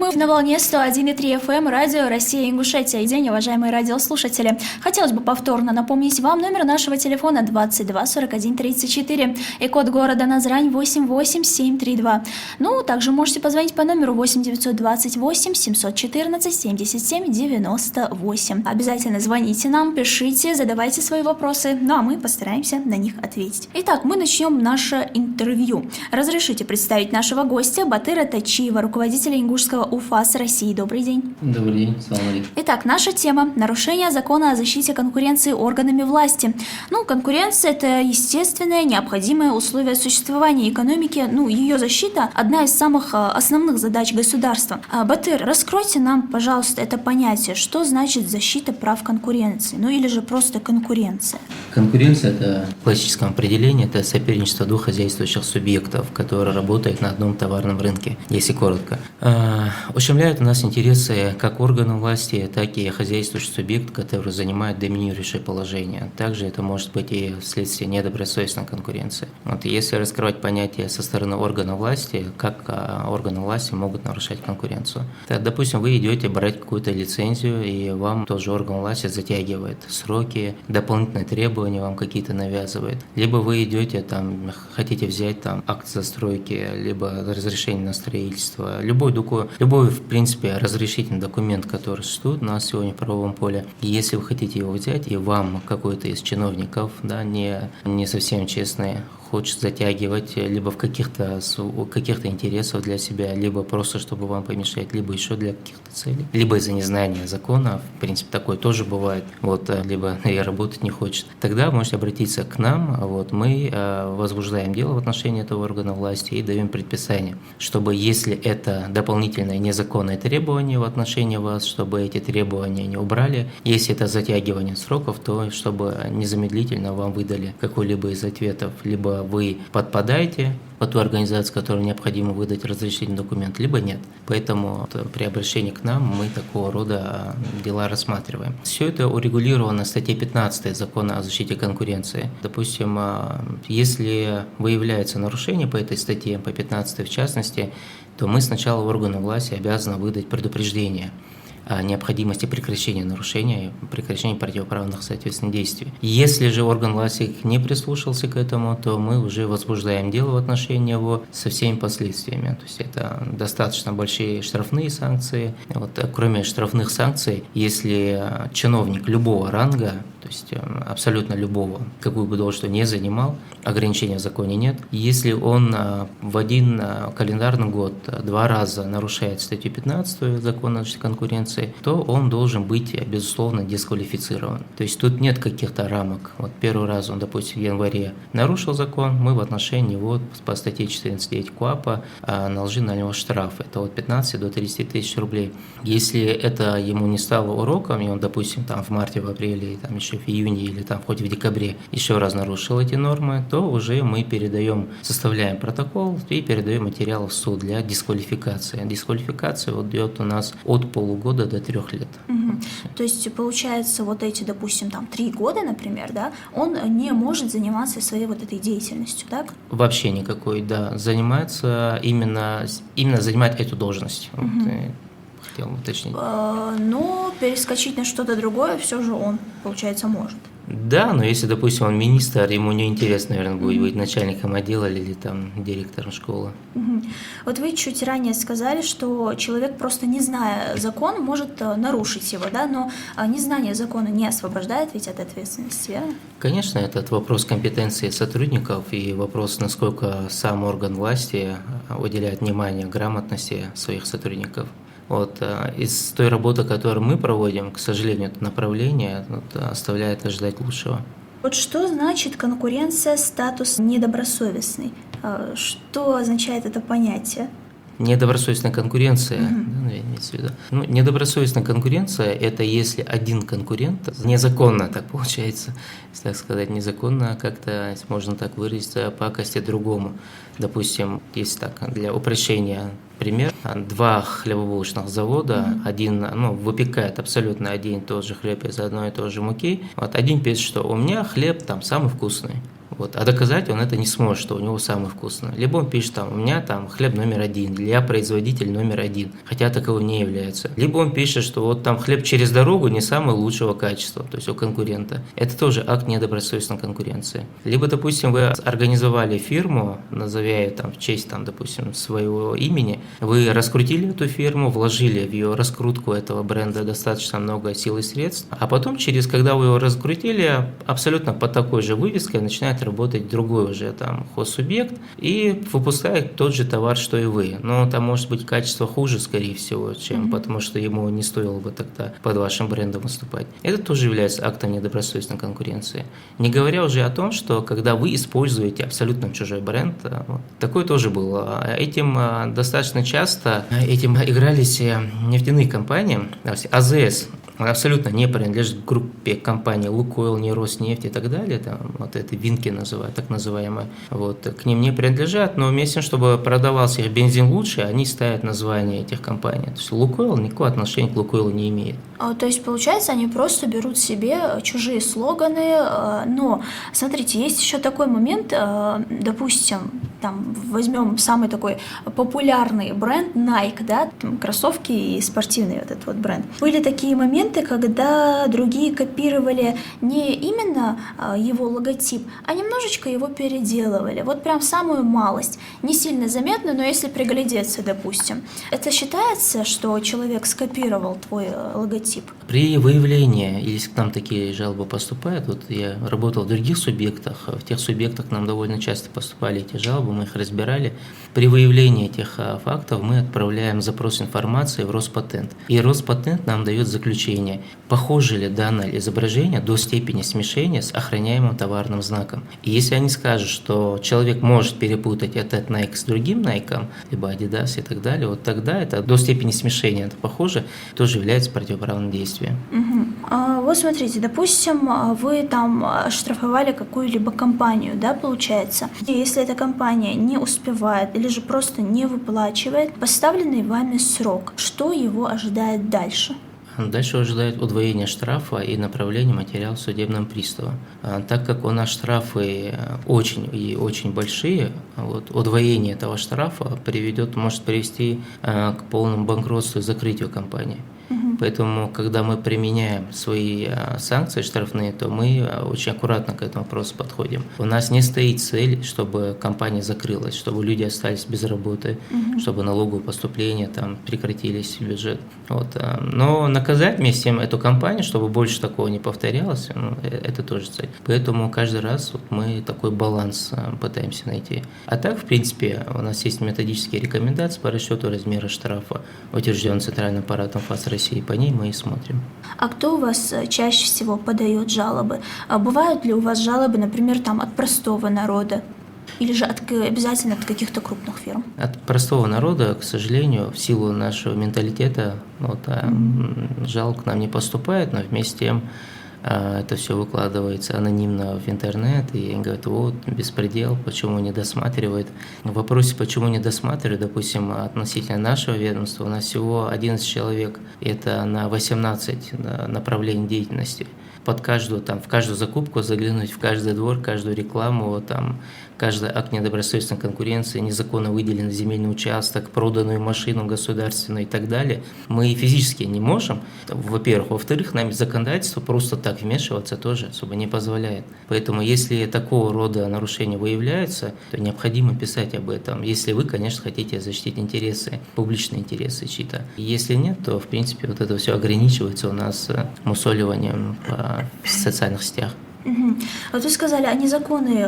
Мы на волне 101,3 FM, радио «Россия, Ингушетия». И день, уважаемые радиослушатели. Хотелось бы повторно напомнить вам номер нашего телефона 22 41 34 и код города Назрань 88732. Ну, также можете позвонить по номеру 8 928 714 77 98. Обязательно звоните нам, пишите, задавайте свои вопросы, ну а мы постараемся на них ответить. Итак, мы начнем наше интервью. Разрешите представить нашего гостя Батыра Тачиева, руководителя ингушского УФАС России. Добрый день. Добрый день, салам алейкум. Итак, наша тема – нарушение закона о защите конкуренции органами власти. Конкуренция – это естественное, необходимое условие существования экономики. Ее защита – одна из самых основных задач государства. Батыр, раскройте нам, пожалуйста, это понятие. Что значит защита прав конкуренции? Или же просто конкуренция? Конкуренция – это в классическом определении, это соперничество двух хозяйствующих субъектов, которые работают на одном товарном рынке, если коротко. Ущемляют у нас интересы как органов власти, так и хозяйствующий субъект, который занимает доминирующее положение. Также это может быть и вследствие недобросовестной конкуренции. Если раскрывать понятие со стороны органов власти, как органы власти могут нарушать конкуренцию. Так, допустим, вы идете брать какую-то лицензию, и вам тот же орган власти затягивает сроки, дополнительные требования вам какие-то навязывает. Либо вы идете, хотите взять акт застройки, либо разрешение на строительство, любой, в принципе, разрешительный документ, который существует у нас сегодня в правовом поле. И если вы хотите его взять, и вам какой-то из чиновников, не совсем честный, хочет затягивать либо в каких-то интересов для себя, либо просто чтобы вам помешать, либо еще для каких-то целей, либо из-за незнания закона, в принципе, такое тоже бывает, либо я работать не хочет. Тогда можете обратиться к нам, мы возбуждаем дело в отношении этого органа власти и даем предписание, чтобы если это дополнительное незаконное требование в отношении вас, чтобы эти требования не убрали, если это затягивание сроков, то чтобы незамедлительно вам выдали какой-либо из ответов, либо вы подпадаете под ту организацию, которой необходимо выдать разрешительный документ, либо нет. Поэтому при обращении к нам мы такого рода дела рассматриваем. Все это урегулировано в статье 15 Закона о защите конкуренции. Допустим, если выявляется нарушение по этой статье, по 15 в частности, то мы сначала органу власти обязаны выдать предупреждение о необходимости прекращения нарушения, прекращения противоправных, соответственно, действий. Если же орган власти не прислушался к этому, то мы уже возбуждаем дело в отношении его со всеми последствиями. То есть это достаточно большие штрафные санкции. Кроме штрафных санкций, если чиновник любого ранга, то есть абсолютно любого, какую бы должность не занимал, ограничения в законе нет. Если он в один календарный год 2 раза нарушает статью 15 Закона о защите конкуренции, то он должен быть, безусловно, дисквалифицирован. То есть тут нет каких-то рамок. Первый раз он, допустим, в январе нарушил закон, мы в отношении него по статье 14.9 КоАПа наложили на него штраф. Это от 15 до 30 тысяч рублей. Если это ему не стало уроком, и он, допустим, в марте, в апреле, еще в июне или хоть в декабре еще раз нарушил эти нормы, то уже мы составляем протокол и передаем материал в суд для дисквалификации. Дисквалификация идет у нас от полугода до 3 лет. Угу. То есть, получается, эти, допустим, 3 года, например, он не может заниматься своей этой деятельностью, так? Вообще никакой, занимается именно занимает эту должность. Угу. Хотел уточнить. Но перескочить на что-то другое все же он, получается, может. Да, но если, допустим, он министр, ему неинтересно, наверное, будет быть начальником отдела или директором школы. Вы чуть ранее сказали, что человек, просто не зная закон, может нарушить его, но незнание закона не освобождает ведь от ответственности, верно? Конечно, этот вопрос компетенции сотрудников и вопрос, насколько сам орган власти уделяет внимание грамотности своих сотрудников. Из той работы, которую мы проводим, к сожалению, это направление оставляет ожидать лучшего. Что значит конкуренция, статус недобросовестный? Что означает это понятие? Недобросовестная конкуренция, имеется в виду. Недобросовестная конкуренция – это если один конкурент незаконно, так получается, так сказать, незаконно как-то, если можно так выразиться, пакости другому. Допустим, есть для упрощения пример, 2 хлебобулочных завода, один выпекает абсолютно один и тот же хлеб из одной и той же муки. Один пишет, что у меня хлеб самый вкусный. Вот. А доказать он это не сможет, что у него самый вкусный. Либо он пишет, там, у меня там хлеб номер 1, или я производитель номер 1, хотя таковым не является. Либо он пишет, что вот там хлеб через дорогу не самого лучшего качества, то есть у конкурента. Это тоже акт недобросовестной конкуренции. Либо, допустим, вы организовали фирму, назовя ее там в честь, там, допустим, своего имени, вы раскрутили эту фирму, вложили в ее раскрутку этого бренда достаточно много сил и средств, а потом, когда вы его раскрутили, абсолютно под такой же вывеской начинает работать другой уже там хозсубъект и выпускает тот же товар, что и вы. Но там может быть качество хуже, скорее всего, чем потому что ему не стоило бы тогда под вашим брендом выступать. Это тоже является актом недобросовестной конкуренции. Не говоря уже о том, что когда вы используете абсолютно чужой бренд, такое тоже было. Этим достаточно часто игрались нефтяные компании, АЗС. Он абсолютно не принадлежит группе компаний «Лукойл», не «Роснефть» и так далее, там, вот это «Винки» называют, так называемые, вот, к ним не принадлежат, но вместо того, чтобы продавался их бензин лучше, они ставят название этих компаний. То есть «Лукойл» никакого отношения к «Лукойлу» не имеет. То есть, получается, они просто берут себе чужие слоганы, но, смотрите, есть еще такой момент, допустим, там, возьмем самый такой популярный бренд Nike, да, там, кроссовки и спортивный вот этот вот бренд. Были такие моменты, когда другие копировали не именно его логотип, а немножечко его переделывали, вот прям самую малость, не сильно заметно, но если приглядеться, допустим, это считается, что человек скопировал твой логотип? При выявлении, если к нам такие жалобы поступают, вот я работал в других субъектах, в тех субъектах к нам довольно часто поступали эти жалобы, мы их разбирали. При выявлении этих фактов мы отправляем запрос информации в Роспатент. И Роспатент нам дает заключение, похоже ли данное изображение до степени смешения с охраняемым товарным знаком. И если они скажут, что человек может перепутать этот Nike с другим Nike, либо Adidas и так далее, вот тогда это до степени смешения, это похоже, тоже является противоправным действием. Вот смотрите, допустим, вы там штрафовали какую-либо компанию, да, получается. И если эта компания не успевает или же просто не выплачивает поставленный вами срок, что его ожидает дальше? Дальше ожидает удвоение штрафа и направление материала судебным приставам. Так как у нас штрафы очень и очень большие, вот, удвоение этого штрафа может привести к полному банкротству и закрытию компании. Поэтому, когда мы применяем свои санкции штрафные, то мы очень аккуратно к этому вопросу подходим. У нас не стоит цель, чтобы компания закрылась, чтобы люди остались без работы, чтобы налоговые поступления там прекратились в бюджет. Вот. Но наказать вместе с тем эту компанию, чтобы больше такого не повторялось, это тоже цель. Поэтому каждый раз вот мы такой баланс пытаемся найти. А так, в принципе, у нас есть методические рекомендации по расчету размера штрафа, утвержденный Центральным аппаратом ФАС России. По ней мы и смотрим. А кто у вас чаще всего подает жалобы? Бывают ли у вас жалобы, например, там, от простого народа? Или же обязательно от каких-то крупных фирм? От простого народа, к сожалению, в силу нашего менталитета, жалоб к нам не поступает, но вместе с тем это все выкладывается анонимно в интернет, и говорят, вот, беспредел, почему не досматривает. В вопросе, почему не досматривает, допустим, относительно нашего ведомства, у нас всего 11 человек, и это на 18 направлений деятельности. Под каждую, в каждую закупку заглянуть, в каждый двор, каждую рекламу, каждый акт недобросовестной конкуренции, незаконно выделенный земельный участок, проданную машину государственную и так далее, мы физически не можем, во-первых. Во-вторых, нам законодательство просто так вмешиваться тоже особо не позволяет. Поэтому, если такого рода нарушения выявляются, то необходимо писать об этом, если вы, конечно, хотите защитить интересы, публичные интересы чьи-то. Если нет, то, в принципе, вот это все ограничивается у нас мусоливанием в социальных сетях. Вот вы сказали о незаконной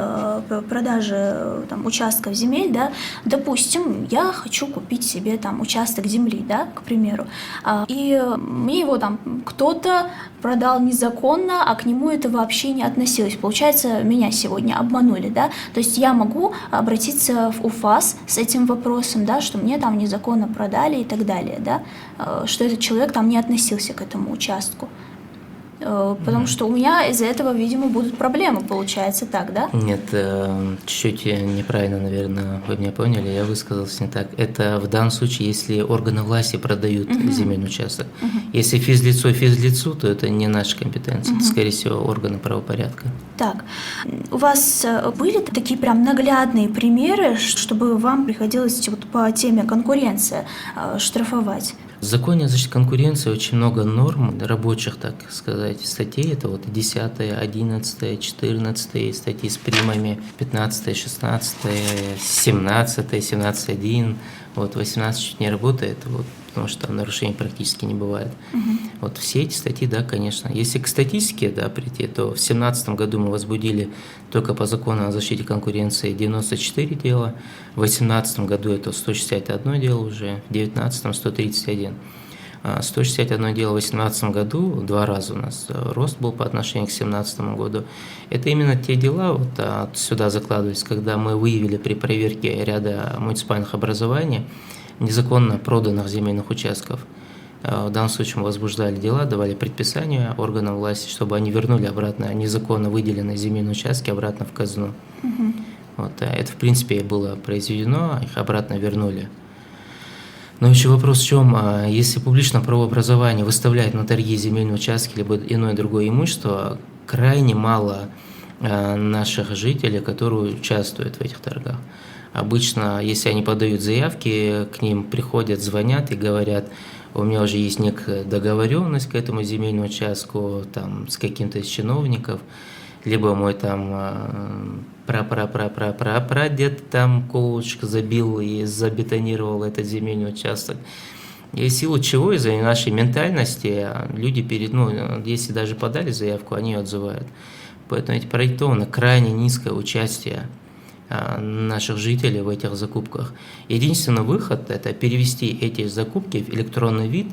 продаже участков земель, да, допустим, я хочу купить себе участок земли, да, к примеру, и мне его кто-то продал незаконно, а к нему это вообще не относилось. Получается, меня сегодня обманули, да, то есть я могу обратиться в УФАС с этим вопросом, да, что мне незаконно продали и так далее, да, что этот человек не относился к этому участку. Потому что у меня из-за этого, видимо, будут проблемы, получается так, да? Нет, чуть-чуть неправильно, наверное, вы меня поняли, я высказался не так. Это в данном случае, если органы власти продают земельный участок. Если физлицу, то это не наша компетенция, это, скорее всего, органы правопорядка. Так, у вас были такие прям наглядные примеры, чтобы вам приходилось вот по теме конкуренция штрафовать? В законе о защите конкуренции очень много норм, рабочих, так сказать, статей. Это вот 10, 11, 14 статьи с примами, 15, 16, 17, 17.1. Вот 18 чуть не работает, вот, потому что там нарушений практически не бывает. Вот все эти статьи, да, конечно. Если к статистике, да, прийти, то в 2017 году мы возбудили только по закону о защите конкуренции 94 дела, в 2018 году это 161 дело уже, в 2019 131. 161 дело в 2018 году, 2 раза у нас рост был по отношению к 2017 году. Это именно те дела, вот сюда закладывались, когда мы выявили при проверке ряда муниципальных образований незаконно проданных земельных участков. В данном случае мы возбуждали дела, давали предписания органам власти, чтобы они вернули обратно незаконно выделенные земельные участки обратно в казну. Вот, это, в принципе, было произведено, их обратно вернули. Но еще вопрос в чем, если публичное правообразование выставляет на торги земельные участки либо иное другое имущество, крайне мало наших жителей, которые участвуют в этих торгах. Обычно, если они подают заявки, к ним приходят, звонят и говорят: у меня уже есть некая договоренность к этому земельному участку там, с каким-то из чиновников, либо мой там прадед там колышко забил и забетонировал этот земельный участок. И в силу чего, из-за нашей ментальности, люди если даже подали заявку, они ее отзывают. Поэтому эти проектовано крайне низкое участие наших жителей в этих закупках. Единственный выход – это перевести эти закупки в электронный вид,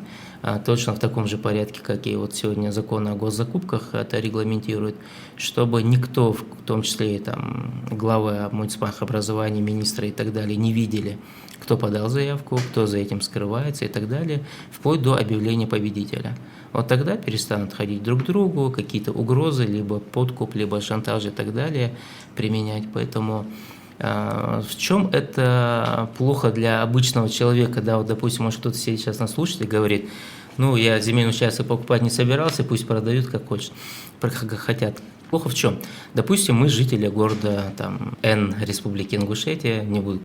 точно в таком же порядке, как и вот сегодня закон о госзакупках это регламентирует, чтобы никто, в том числе и там главы муниципальных образований, министры и так далее, не видели, кто подал заявку, кто за этим скрывается и так далее, вплоть до объявления победителя. Вот тогда перестанут ходить друг к другу, какие-то угрозы, либо подкуп, либо шантаж и так далее применять. Поэтому в чем это плохо для обычного человека? Да, вот, допустим, может кто-то сейчас нас слушает и говорит: я земельный участок покупать не собирался, пусть продают как хотят. Плохо в чем? Допустим, мы жители города Н Республики Ингушетия, не буду